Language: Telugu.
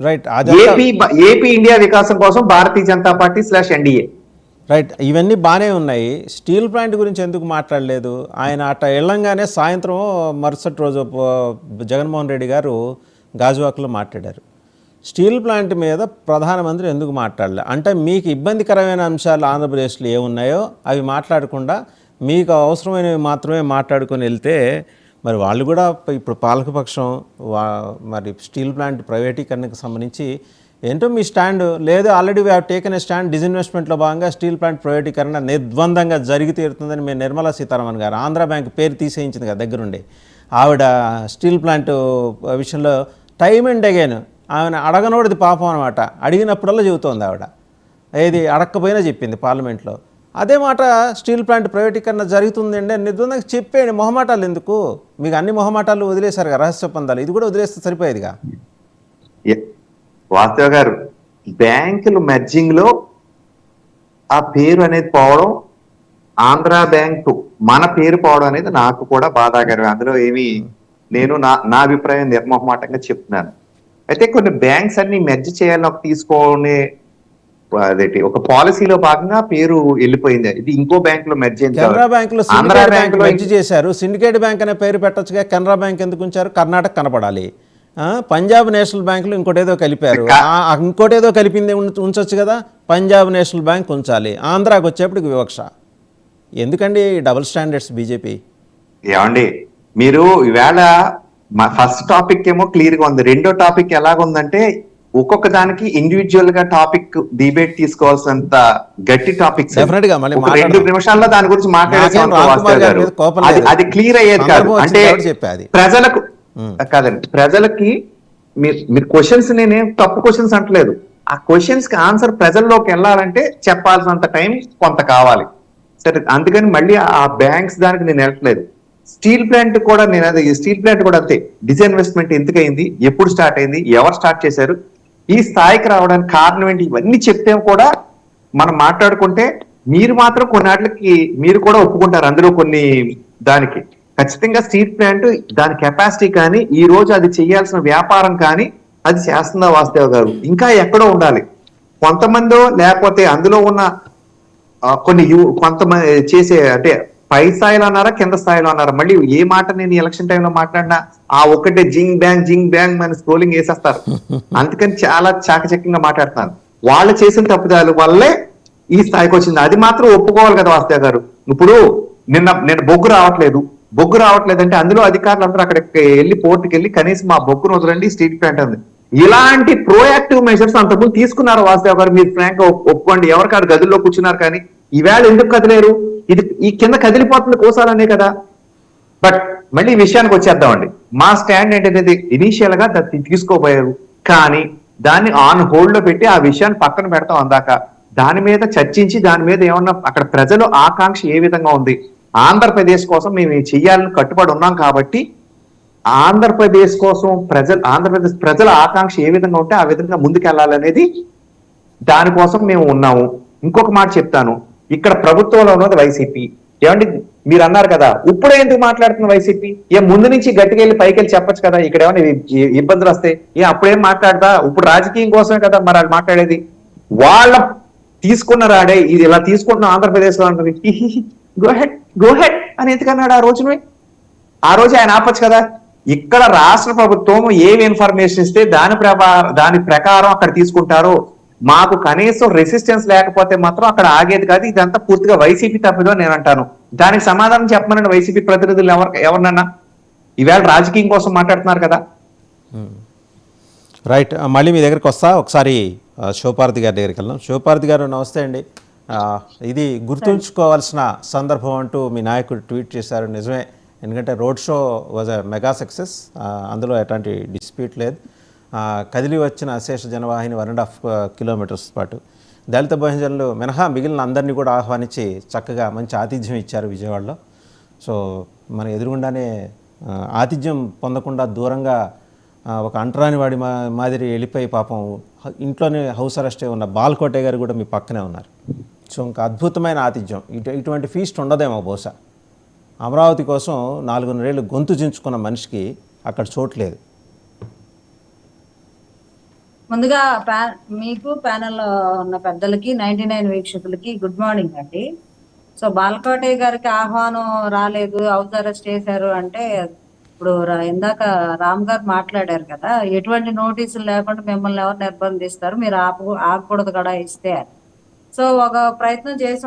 రైట్. ఏపీ ఇండియా వికాసం కోసం Bharatiya Janata party /NDA. Right, ఇవన్నీ బాగానే ఉన్నాయి. స్టీల్ ప్లాంట్ గురించి ఎందుకు మాట్లాడలేదు? ఆయన అట్లా వెళ్ళంగానే సాయంత్రం మరుసటి రోజు జగన్మోహన్ రెడ్డి గారు గాజువాకలో మాట్లాడారు. స్టీల్ ప్లాంట్ మీద ప్రధానమంత్రి ఎందుకు మాట్లాడలే? అంటే మీకు ఇబ్బందికరమైన అంశాలు ఆంధ్రప్రదేశ్లో ఏమున్నాయో అవి మాట్లాడకుండా మీకు అవసరమైనవి మాత్రమే మాట్లాడుకొని వెళ్తే మరి వాళ్ళు కూడా ఇప్పుడు పాలకపక్షం మరి స్టీల్ ప్లాంట్ ప్రైవేటీకరణకు సంబంధించి ఏంటో మీ స్టాండ్ లేదు. Already we have taken a stand. డిజిన్వెస్ట్మెంట్లో భాగంగా స్టీల్ ప్లాంట్ ప్రైవేటీకరణ నిర్ద్వందంగా జరిగి తీరుతుందని మేము నిర్మలా సీతారామన్ గారు ఆంధ్ర బ్యాంక్ పేరు తీసేయించింది కదా దగ్గరుండి. ఆవిడ స్టీల్ ప్లాంట్ విషయంలో టైమ్ అండ్ అగైన్ ఆమెను అడగనోడిది పాపం అనమాట. అడిగినప్పుడల్లా చెబుతోంది ఆవిడ. ఏది అడగకపోయినా చెప్పింది పార్లమెంట్లో. అదే మాట స్టీల్ ప్లాంట్ ప్రైవేటీకరణ జరుగుతుందండి నిర్ద్వందంగా చెప్పేయండి. మొహమాటాలు ఎందుకు? మీకు అన్ని మొహమాటాలు వదిలేశారు కదా, రహస్య ఒప్పందాలు. ఇది కూడా వదిలేస్తే సరిపోయేదిగా. వాస్తవ్ గారు, బ్యాంకులు మెర్జింగ్ లో ఆ పేరు అనేది పోవడం, ఆంధ్ర బ్యాంకు మన పేరు పోవడం అనేది నాకు కూడా బాధాకరం. అందులో ఏమి నేను నా అభిప్రాయం నిర్మోహమాటంగా చెప్తున్నాను. అయితే కొన్ని బ్యాంక్స్ అన్ని మెర్జ్ చేయాలని తీసుకునే అదేంటి ఒక పాలసీలో భాగంగా పేరు వెళ్ళిపోయింది. ఇది ఇంకో బ్యాంక్ లో మెర్జ్ అయింది. కెనరా బ్యాంక్ లో సిండికేట్ బ్యాంక్ మెర్జ్ చేశారు. సిండికేట్ బ్యాంక్ అనే పేరు పెట్టొచ్చుగా. కెనరా బ్యాంక్ ఎందుకు ఉంచారు? కర్ణాటక కనపడాలి. పంజాబ్ నేషనల్ బ్యాంకులో ఇంకోటేదో కలిపారు. ఇంకోటేదో కలిపింది ఉంచొచ్చు కదా. పంజాబ్ నేషనల్ బ్యాంక్ ఉంచాలి. ఆంధ్రాకి వచ్చేప్పటికి వివక్ష. ఎందుకండి డబుల్ స్టాండర్డ్స్ బీజేపీ? ఏమండి మీరు ఈవేళ ఫస్ట్ టాపిక్ ఏమో క్లియర్ గా ఉంది. రెండో టాపిక్ ఎలాగుందంటే ఒక్కొక్క దానికి ఇండివిజువల్ గా టాపిక్ డిబేట్ తీసుకోవాల్సినంత గట్టి టాపిక్స్. 2 నిమిషాల్లో దాని గురించి మాట్లాడే అది క్లియర్ అయ్యేది కాదు. అంటే ప్రజలకు కాదండి, ప్రజలకి మీరు క్వశ్చన్స్, నేనేం తప్పు క్వశ్చన్స్ అంటలేదు. ఆ క్వశ్చన్స్ కి ఆన్సర్ ప్రజల్లోకి వెళ్ళాలంటే చెప్పాల్సినంత టైం కొంత కావాలి. సరే, అందుకని మళ్ళీ ఆ బ్యాంక్స్ దానికి నేను వెళ్ళట్లేదు. స్టీల్ ప్లాంట్ కూడా నేను అదే, స్టీల్ ప్లాంట్ కూడా అంతే. డిజిన్వెస్ట్మెంట్ ఎందుకైంది, ఎప్పుడు స్టార్ట్ అయింది, ఎవరు స్టార్ట్ చేశారు, ఈ స్థాయికి రావడానికి కారణం ఏంటి, ఇవన్నీ చెప్తే కూడా మనం మాట్లాడుకుంటే మీరు మాత్రం కొన్నిటికి మీరు కూడా ఒప్పుకుంటారు. అందులో కొన్ని దానికి ఖచ్చితంగా స్టీల్ ప్లాంట్ దాని కెపాసిటీ కానీ ఈ రోజు అది చేయాల్సిన వ్యాపారం కానీ అది చేస్తుందా వాసుదేవ్ గారు? ఇంకా ఎక్కడో ఉండాలి. కొంతమందో లేకపోతే అందులో ఉన్న కొంతమంది చేసే, అంటే పై స్థాయిలో అన్నారా కింద స్థాయిలో అన్నారా? మళ్ళీ ఏ మాట నేను ఎలక్షన్ టైంలో మాట్లాడినా ఆ ఒక్కటే జింగ్ బ్యాంగ్ మన స్క్రోలింగ్ వేసేస్తారు. అందుకని చాలా చాకచక్యంగా మాట్లాడుతున్నారు. వాళ్ళు చేసిన తప్పుదాలు వల్లే ఈ స్థాయికి వచ్చింది. అది మాత్రం ఒప్పుకోవాలి కదా వాసుదేవ్ గారు. ఇప్పుడు నిన్న బొగ్గు రావట్లేదంటే అందులో అధికారులు అందరూ అక్కడికి వెళ్ళి పోర్టుకి వెళ్ళి కనీసం మా బొగ్గును వదలండి, స్టీల్ ప్లాంట్ ఉంది. ఇలాంటి ప్రోయాక్టివ్ మెజర్స్ అంతకుముందు తీసుకున్నారు వాసుదేవ్ గారు. మీరు ఫ్రాంక్ ఒప్పుకోండి. ఎవరికారు గదుల్లో కూర్చున్నారు, కానీ ఈవేళ ఎందుకు కదిలేరు? ఇది ఈ కింద కదిలిపోతుంది కోసాలనే కదా. బట్ మళ్ళీ ఈ విషయానికి వచ్చేద్దామండి. మా స్టాండ్ ఏంటనేది ఇనీషియల్ గా తీసుకోబోయారు, కానీ దాన్ని ఆన్ హోల్డ్ లో పెట్టి ఆ విషయాన్ని పక్కన పెడతాం. అందాక దాని మీద చర్చించి దాని మీద ఏమన్నా అక్కడ ప్రజలు ఆకాంక్ష ఏ విధంగా ఉంది, ఆంధ్రప్రదేశ్ కోసం మేము చెయ్యాలని కట్టుబడి ఉన్నాం కాబట్టి ఆంధ్రప్రదేశ్ కోసం ఆంధ్రప్రదేశ్ ప్రజల ఆకాంక్ష ఏ విధంగా ఉంటే ఆ విధంగా ముందుకెళ్లాలనేది దానికోసం మేము ఉన్నాము. ఇంకొక మాట చెప్తాను, ఇక్కడ ప్రభుత్వంలో ఉన్నది వైసీపీ. ఏమండి మీరు అన్నారు కదా, ఇప్పుడే ఎందుకు మాట్లాడుతున్న వైసీపీ? ముందు నుంచి గట్టిగా వెళ్ళి పైకి వెళ్ళి చెప్పచ్చు కదా. ఇక్కడ ఏమైనా ఇబ్బందులు వస్తాయి, అప్పుడేం మాట్లాడతా? ఇప్పుడు రాజకీయం కోసమే కదా మరి వాళ్ళు మాట్లాడేది. వాళ్ళ తీసుకున్న రాడే ఇది ఇలా తీసుకుంటున్నాం ఆంధ్రప్రదేశ్ లో అంటుంది. గో హెడ్ అని ఎందుకన్నాడు ఆ రోజు ఆయన ఆపచ్చు కదా. ఇక్కడ రాష్ట్ర ప్రభుత్వం ఏమి ఇన్ఫర్మేషన్ ఇస్తే దాని ప్రకారం అక్కడ తీసుకుంటారో, మాకు కనీసం రెసిస్టెన్స్ లేకపోతే మాత్రం అక్కడ ఆగేది కాదు. ఇదంతా పూర్తిగా వైసీపీ తప్పిదో నేను అంటాను. దానికి సమాధానం చెప్పమనండి వైసీపీ ప్రతినిధులు ఎవరినన్నా. ఈవేళ రాజకీయం కోసం మాట్లాడుతున్నారు కదా. రైట్, మళ్ళీ మీ దగ్గరికి వస్తా. ఒకసారి శివపార్వతి గారి దగ్గరికి వెళ్దాం. శివపార్వతి గారు నమస్తే అండి. ఇది గుర్తుంచుకోవాల్సిన సందర్భం అంటూ మీ నాయకుడు ట్వీట్ చేశారు. నిజమే, ఎందుకంటే road show was a mega success. అందులో ఎలాంటి డిస్ప్యూట్ లేదు. కదిలి వచ్చిన అశేష జనవాహిని 1.5 కిలోమీటర్స్ పాటు దళిత బహుజనులు మినహా మిగిలిన అందరినీ కూడా ఆహ్వానించి చక్కగా మంచి ఆతిథ్యం ఇచ్చారు విజయవాడలో. సో మన ఎదురుగుండానే ఆతిథ్యం పొందకుండా దూరంగా ఒక అంటరాని వాడి మాదిరి వెళ్ళిపోయి పాపం ఇంట్లోనే హౌస్ అరెస్ట్ ఉన్న బాల్కోటే గారు కూడా మీ పక్కనే ఉన్నారు. సో ఇంకా అద్భుతమైన ఆతిథ్యం. ఇటువంటి ఫీస్ట్ ఉండదేమో బహుశా. అమరావతి కోసం 4.5 ఏళ్ళు గొంతు చించుకున్న మనిషికి అక్కడ చోట్లేదు. ముందుగా మీకు ప్యానెల్ ఉన్న పెద్దలకి 99 వీక్షకులకి గుడ్ మార్నింగ్ అండి. సో బాలకోటయ్య గారికి ఆహ్వానం రాలేదు, హౌస్ అరెస్ట్ చేశారు అంటే ఇప్పుడు ఇందాక రామ్ గారు మాట్లాడారు కదా, ఎటువంటి నోటీసులు లేకుండా మిమ్మల్ని ఎవరు నిర్బంధిస్తారు, మీరు ఆపకూడదు కూడా ఇస్తే. సో ఒక ప్రయత్నం చేసి